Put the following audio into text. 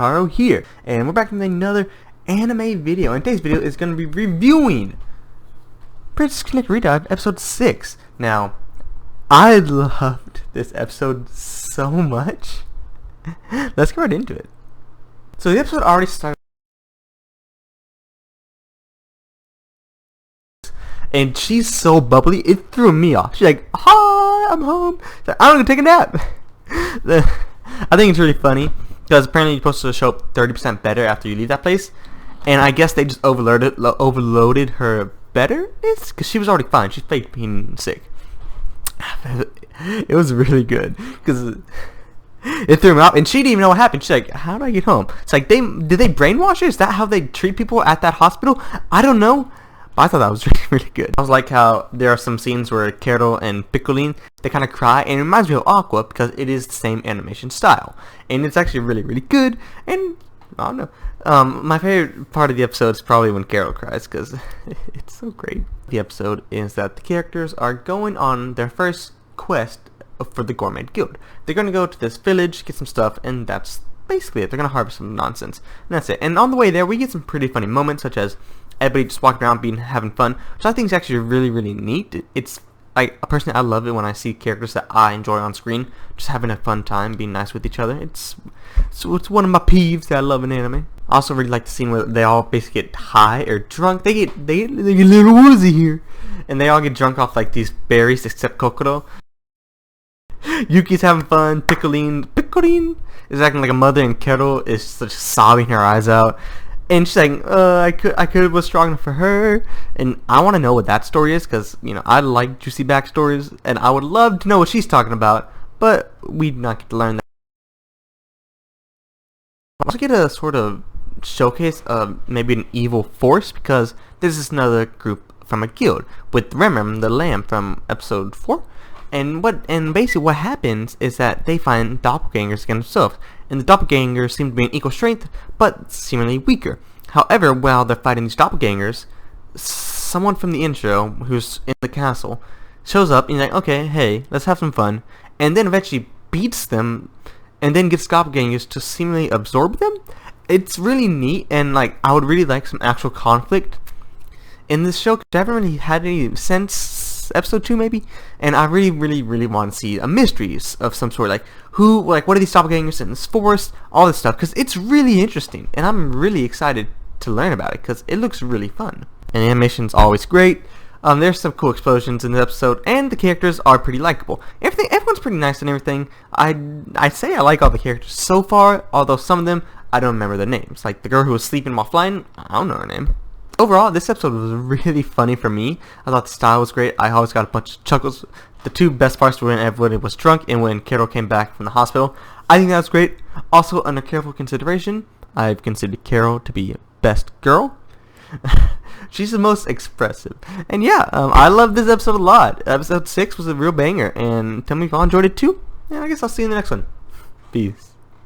Taro here, and we're back with another anime video. And today's video is going to be reviewing Princess Connect Redive episode 6. Now, I loved this episode so much. Let's get right into it. So the episode already started, and she's so bubbly, it threw me off. She's like, "Hi, I'm home." She's like, "I'm gonna take a nap." I think it's really funny because apparently you're supposed to show up 30% better after you leave that place, and I guess they just overloaded her betterness because she was already fine. She faked being sick. It was really good because it threw me off, and she didn't even know what happened. She's like, "How do I get home?" It's like, did they brainwash her? Is that how they treat people at that hospital? I don't know. But I thought that was really good. I was like how there are some scenes where Carol and Piccoline, they kind of cry, and it reminds me of Aqua because it is the same animation style, and it's actually really good. And I don't know, my favorite part of the episode is probably when Carol cries because it's so great. The episode is that the characters are going on their first quest for the Gourmet Guild. They're going to go to this village, get some stuff, and that's basically it. They're going to harvest some nonsense, and that's it. And on the way there, we get some pretty funny moments, such as everybody just walking around having fun, which I think is actually really neat. It's like, personally, I love it when I see characters that I enjoy on screen just having a fun time, being nice with each other. It's one of my peeves that I love in anime. I also really like the scene where they all basically get high or drunk. They get a little woozy here, and they all get drunk off like these berries, except Kokoro. Yuki's having fun. Piccoline is acting like a mother, and Carol is just sobbing her eyes out. And she's like, I could have was strong enough for her. And I want to know what that story is, because, you know, I like juicy backstories, and I would love to know what she's talking about, but we do not get to learn that. I also get a sort of showcase of maybe an evil force, because this is another group from a guild with Remem, the lamb from episode 4. And basically what happens is that they find doppelgangers against themselves, and the doppelgangers seem to be in equal strength, but seemingly weaker. However, while they're fighting these doppelgangers, someone from the intro, who's in the castle, shows up, and he's like, "Okay, hey, let's have some fun," and then eventually beats them, and then gets doppelgangers to seemingly absorb them. It's really neat, and like, I would really like some actual conflict in this show, because I haven't really had any since episode 2 maybe, and I really want to see a mysteries of some sort, like what are these doppelgangers in this forest, all this stuff, because it's really interesting, and I'm really excited to learn about it because it looks really fun. And the animation's always great. There's some cool explosions in the episode, and the characters are pretty likable. Everyone's pretty nice and everything. I say I like all the characters so far, although some of them I don't remember their names. Like the girl who was sleeping while flying, I don't know her name. Overall, this episode was really funny for me. I thought the style was great. I always got a bunch of chuckles. The two best parts were when everybody was drunk and when Carol came back from the hospital. I think that was great. Also, under careful consideration, I've considered Carol to be best girl. She's the most expressive. And yeah, I love this episode a lot. Episode 6 was a real banger. And tell me if y'all enjoyed it too. And I guess I'll see you in the next one. Peace.